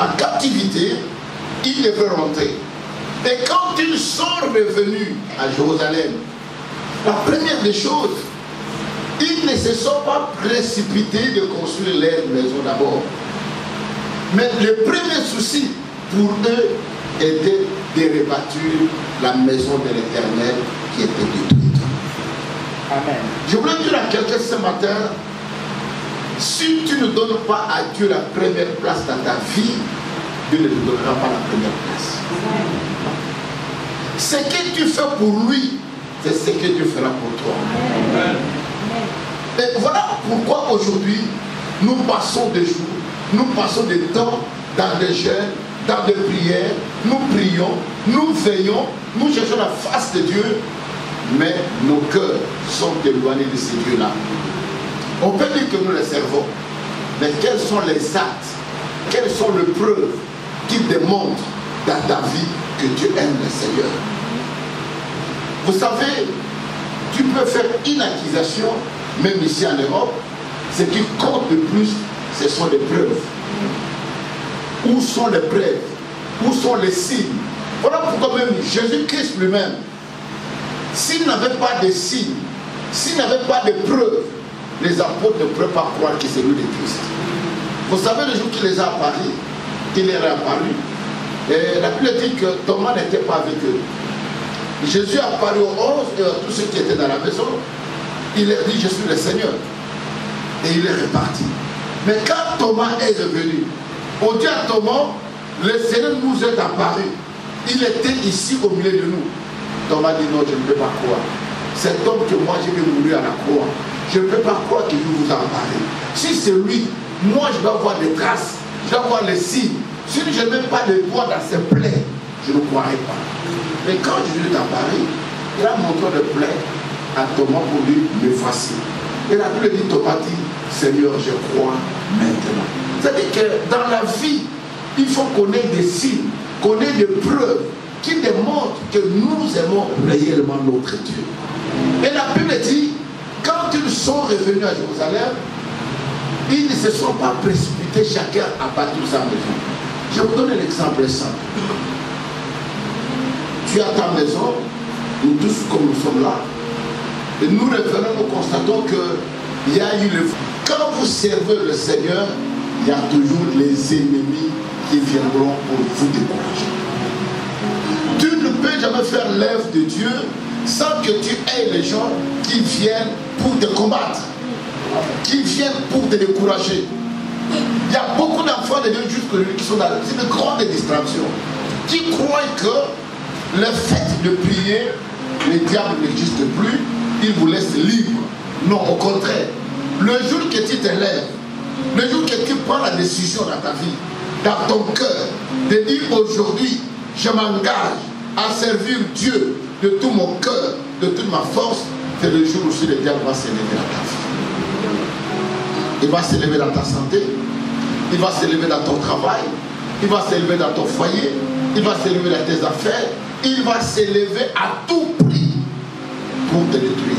en captivité, ils devaient rentrer. Et quand ils sont revenus à Jérusalem, la première des choses, ils ne se sont pas précipités de construire leur maison d'abord. Mais le premier souci pour eux était de rebâtir la maison de l'Éternel qui était détruite. Amen. Je voulais dire à quelqu'un ce matin, si tu ne donnes pas à Dieu la première place dans ta vie, Dieu ne te donnera pas la première place. Ce que tu fais pour lui, c'est ce que Dieu fera pour toi. Amen. Et voilà pourquoi aujourd'hui, nous passons des jours, nous passons des temps dans des jeûnes, dans des prières, nous prions, nous veillons, nous cherchons la face de Dieu, mais nos cœurs sont éloignés de ces dieux-là. On peut dire que nous les servons, mais quels sont les actes, quelles sont les preuves qui démontrent dans ta vie que Dieu aime le Seigneur? Vous savez, tu peux faire une accusation, même ici en Europe, ce qui compte le plus, ce sont les preuves. Où sont les preuves? Où sont les signes? Voilà pourquoi même Jésus-Christ lui-même, s'il n'avait pas de signes, s'il n'avait pas de preuves, les apôtres ne pouvaient pas croire que c'est lui le Christ. Vous savez, le jour qu'il les a apparus, qu'il est réapparu, et la Bible dit que Thomas n'était pas avec eux. Jésus a apparu aux 11 et à tous ceux qui étaient dans la maison. Il leur dit, je suis le Seigneur. Et il est reparti. Mais quand Thomas est revenu, on dit à Thomas, le Seigneur nous est apparu. Il était ici au milieu de nous. Thomas dit, non, je ne peux pas croire. Cet homme que moi j'ai vu mourir à la croix, je ne peux pas croire qu'il vous a apparu. Si c'est lui, moi je dois voir des traces, je dois voir les signes. Si je n'ai pas de voix dans ses plaies, je ne croirais pas. Mais quand Jésus est apparu, il a montré le plaie à Thomas pour lui, me voici. Et la Bible dit, Thomas dit, Seigneur, je crois maintenant. C'est-à-dire que dans la vie, il faut qu'on ait des signes, qu'on ait des preuves qui démontrent que nous aimons réellement notre Dieu. Et la Bible dit, quand ils sont revenus à Jérusalem, ils ne se sont pas précipités chacun à bâtir sa maison. Je vous donne un exemple simple. Tu as ta maison, nous tous comme nous sommes là, et nous revenons, nous constatons qu'il y a eu le... Quand vous servez le Seigneur, il y a toujours les ennemis qui viendront pour vous décourager. Tu ne peux jamais faire l'œuvre de Dieu sans que tu aies les gens qui viennent pour te combattre, qui viennent pour te décourager. Il y a beaucoup d'enfants de Dieu jusqu'aujourd'hui qui sont dans une grande distraction, qui croient que le fait de prier, le diable n'existe plus, il vous laisse libre. Non, au contraire. Le jour que tu te lèves, le jour que tu prends la décision dans ta vie, dans ton cœur, de dire aujourd'hui, je m'engage à servir Dieu de tout mon cœur, de toute ma force, c'est le jour où le diable va s'élever dans ta vie. Il va s'élever dans ta santé, il va s'élever dans ton travail, il va s'élever dans ton foyer, il va s'élever dans tes affaires, il va s'élever à tout prix pour te détruire.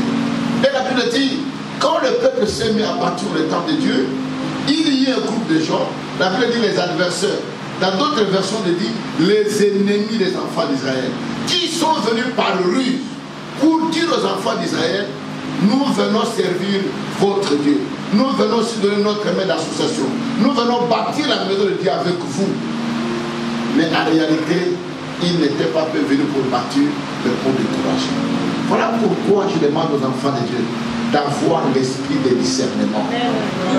Et la Bible dit, quand le peuple s'est mis à bâtir le temple de Dieu, il y a un groupe de gens, la Bible dit les adversaires, dans d'autres versions il dit les ennemis des enfants d'Israël, qui sont venus par ruse pour dire aux enfants d'Israël, nous venons servir votre Dieu, nous venons aussi donner notre main d'association, nous venons bâtir la maison de Dieu avec vous. Mais en réalité, ils n'étaient pas venus pour bâtir, mais pour décourager. Voilà pourquoi je demande aux enfants de Dieu d'avoir l'esprit de discernement.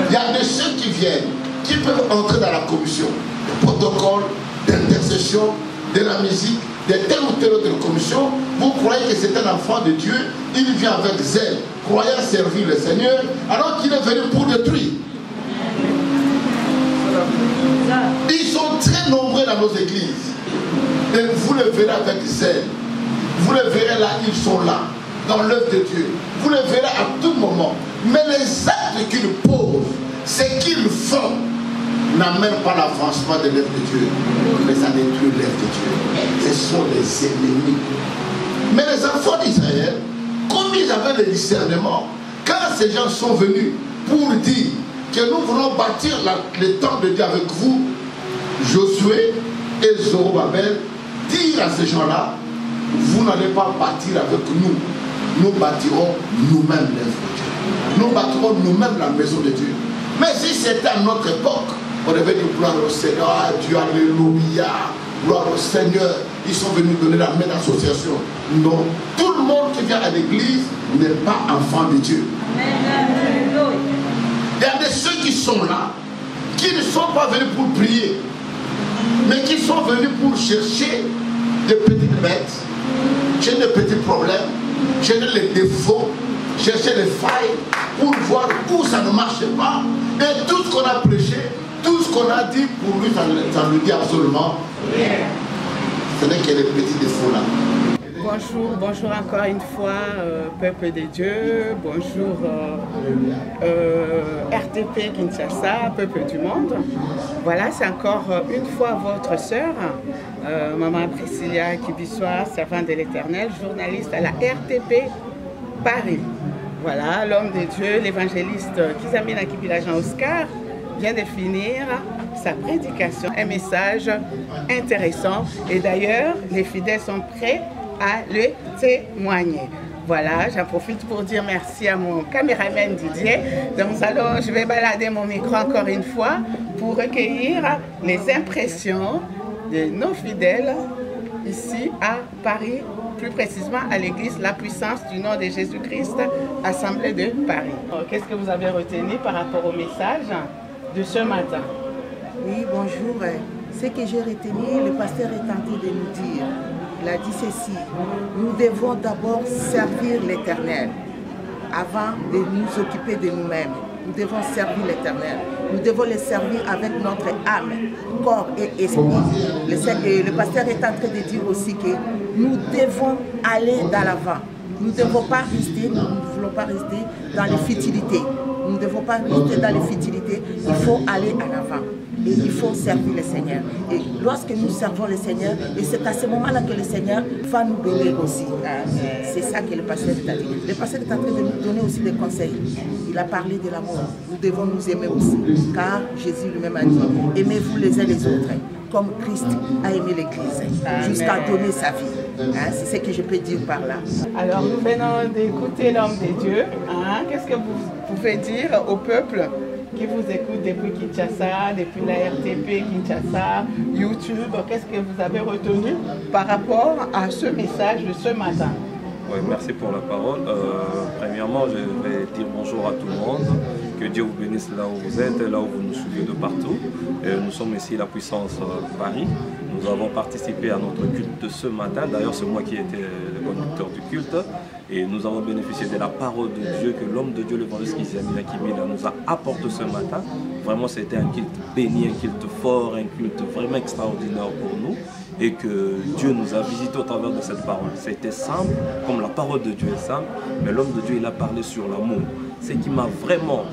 Il y a de ceux qui viennent, qui peuvent entrer dans la commission, le protocole, d'intercession, de la musique, de telle ou telle autre commission. Vous croyez que c'est un enfant de Dieu, il vient avec zèle, croyant servir le Seigneur, alors qu'il est venu pour détruire. Ils sont très nombreux dans nos églises. Et vous le verrez avec zèle. Vous le verrez là, ils sont là, dans l'œuvre de Dieu. Vous le verrez à tout moment. Mais les actes qu'ils posent, ce qu'ils font, n'amènent pas l'avancement de l'œuvre de Dieu, mais ça détruit l'œuvre de Dieu. Ce sont les ennemis. Mais les enfants d'Israël, comme ils avaient le discernement, quand ces gens sont venus pour dire que nous voulons bâtir le temple de Dieu avec vous, Josué et Zorobabel dirent à ces gens-là, vous n'allez pas bâtir avec nous, nous bâtirons nous-mêmes l'œuvre de Dieu. Nous bâtirons nous-mêmes la maison de Dieu. Mais si c'était à notre époque, on devait dire gloire au Seigneur, Dieu, alléluia, gloire au Seigneur. Ils sont venus donner la main d'association. Non, tout le monde qui vient à l'église n'est pas enfant de Dieu. Il y a de ceux qui sont là, qui ne sont pas venus pour prier, mais qui sont venus pour chercher des petites bêtes, chercher des petits problèmes, chercher les défauts, chercher les failles, pour voir où ça ne marche pas. Et tout ce qu'on a prêché, tout ce qu'on a dit, pour lui, ça lui dit absolument rien. Ce n'est que les petits défauts là. Bonjour, bonjour encore une fois, peuple de Dieu, bonjour RTP Kinshasa, peuple du monde. Voilà, c'est encore une fois votre sœur, Maman Priscilla Kibissoa, servante de l'Éternel, journaliste à la RTP Paris. Voilà, l'homme de Dieu, l'évangéliste Kizamina Kibila Jean Oscar, vient de finir sa prédication, un message intéressant. Et d'ailleurs, les fidèles sont prêts à le témoigner. Voilà, j'en profite pour dire merci à mon caméraman Didier. Donc je vais balader mon micro encore une fois pour recueillir les impressions de nos fidèles ici à Paris, plus précisément à l'église La Puissance du nom de Jésus-Christ, Assemblée de Paris. Qu'est-ce que vous avez retenu par rapport au message de ce matin? Oui, bonjour. Ce que j'ai retenu, le pasteur est tenté de nous dire. Il a dit ceci, nous devons d'abord servir l'Éternel avant de nous occuper de nous-mêmes. Nous devons servir l'Éternel. Nous devons le servir avec notre âme, corps et esprit. Le pasteur est en train de dire aussi que nous devons aller dans l'avant. Nous ne devons pas rester, nous ne voulons pas rester dans les futilités. Nous ne devons pas rester dans les futilités. Il faut aller en avant. Et il faut servir le Seigneur. Et lorsque nous servons le Seigneur, et c'est à ce moment-là que le Seigneur va nous bénir aussi. C'est ça que le pasteur est en train de dire. Le pasteur est en train de nous donner aussi des conseils. Il a parlé de l'amour. Nous devons nous aimer aussi. Car Jésus lui-même a dit, aimez-vous les uns les autres, comme Christ a aimé l'Église, jusqu'à donner sa vie. C'est ce que je peux dire par là. Alors nous venons d'écouter l'homme de Dieu. Qu'est-ce que vous pouvez dire au peuple qui vous écoute depuis Kinshasa, depuis la RTP Kinshasa, YouTube? Qu'est-ce que vous avez retenu par rapport à ce message de ce matin? Oui, merci pour la parole. Premièrement, je vais dire bonjour à tout le monde. Que Dieu vous bénisse là où vous êtes, là où vous nous suivez de partout. Nous sommes ici La Puissance Paris. Nous avons participé à notre culte de ce matin. D'ailleurs, c'est moi qui étais le conducteur du culte. Et nous avons bénéficié de la parole de Dieu que l'homme de Dieu, l'évangéliste Kizamina Kibila, nous a apporté ce matin. Vraiment, c'était un culte béni, un culte fort, un culte vraiment extraordinaire pour nous. Et que Dieu nous a visités au travers de cette parole. C'était simple, comme la parole de Dieu est simple, mais l'homme de Dieu, il a parlé sur l'amour. Ce qui m'a vraiment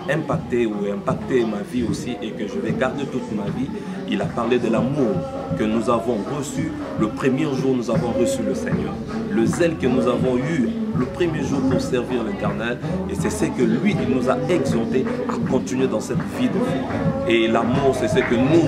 impacté ma vie aussi et que je vais garder toute ma vie, il a parlé de l'amour que nous avons reçu le premier jour où nous avons reçu le Seigneur. Le zèle que nous avons eu le premier jour pour servir l'Éternel, et c'est ce que lui, il nous a exhorté à continuer dans cette vie de foi. Et l'amour, c'est ce que nous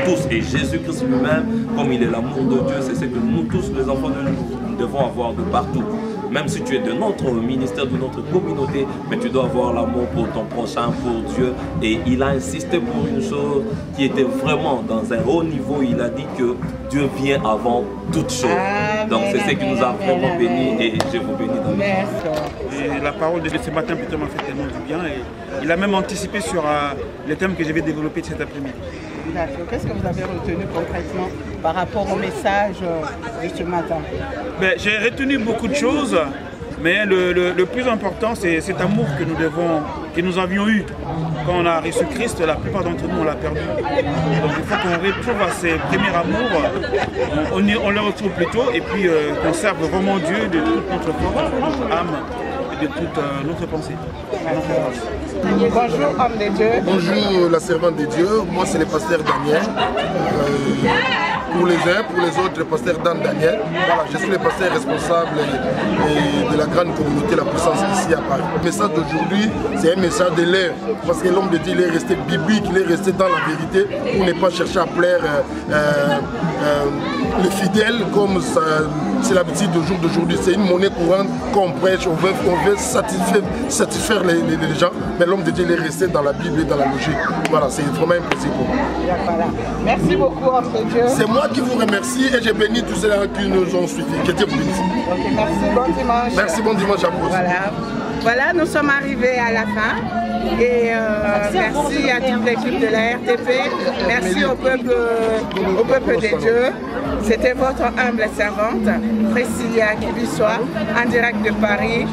tous, et Jésus-Christ lui-même, comme il est l'amour de Dieu, c'est ce que nous tous, les enfants de Dieu, nous devons avoir de partout. Même si tu es de notre ministère, de notre communauté, mais tu dois avoir l'amour pour ton prochain, pour Dieu. Et il a insisté pour une chose qui était vraiment dans un haut niveau. Il a dit que Dieu vient avant toute chose. Donc c'est ce qui nous a vraiment bénis et je vous bénis dans le nom. La parole de ce matin plutôt m'a fait tellement du bien. Et il a même anticipé sur les thèmes que je vais développer cet après-midi. Qu'est-ce que vous avez retenu concrètement par rapport au message de ce matin? J'ai retenu beaucoup de choses, mais le plus important, c'est cet amour que nous avions eu. Quand on a reçu Christ, la plupart d'entre nous, on l'a perdu. Donc il faut qu'on retrouve à ces premiers amours, on le retrouve plutôt, et puis qu'on serve vraiment Dieu de toute notre force, de toute âme et de toute notre pensée. Bonjour, homme de Dieu. Bonjour, la servante de Dieu. Moi, c'est le pasteur Daniel. pour les uns, pour les autres, le pasteur Dan Daniel. Voilà, je suis le pasteur responsable de la grande communauté La Puissance ici à Paris. Le message d'aujourd'hui, c'est un message de l'air, parce que l'homme de Dieu, il est resté biblique, il est resté dans la vérité, pour ne pas chercher à plaire les fidèles, comme c'est l'habitude du jour d'aujourd'hui. C'est une monnaie courante qu'on prêche, on veut satisfaire les gens, mais l'homme de Dieu, il est resté dans la Bible et dans la logique. Voilà, c'est vraiment un plaisir pour moi. Voilà. Merci beaucoup, homme de Dieu. C'est moi qui vous remercie et je bénis tous ceux qui nous ont suivis. Que Dieu vous bénisse. Okay, merci, bon dimanche. Merci, bon dimanche à vous. Voilà, nous sommes arrivés à la fin. Et merci à toute l'équipe de la RTP. Merci au peuple des dieux. C'était votre humble servante, Priscilla Kibissois, en direct de Paris,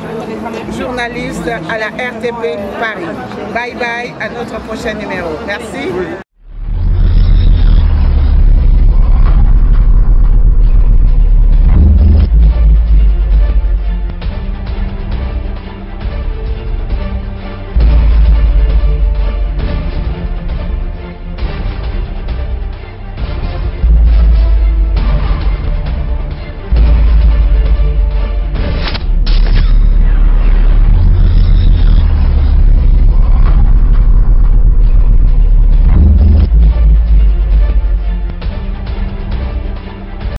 journaliste à la RTP Paris. Bye bye, à notre prochain numéro. Merci.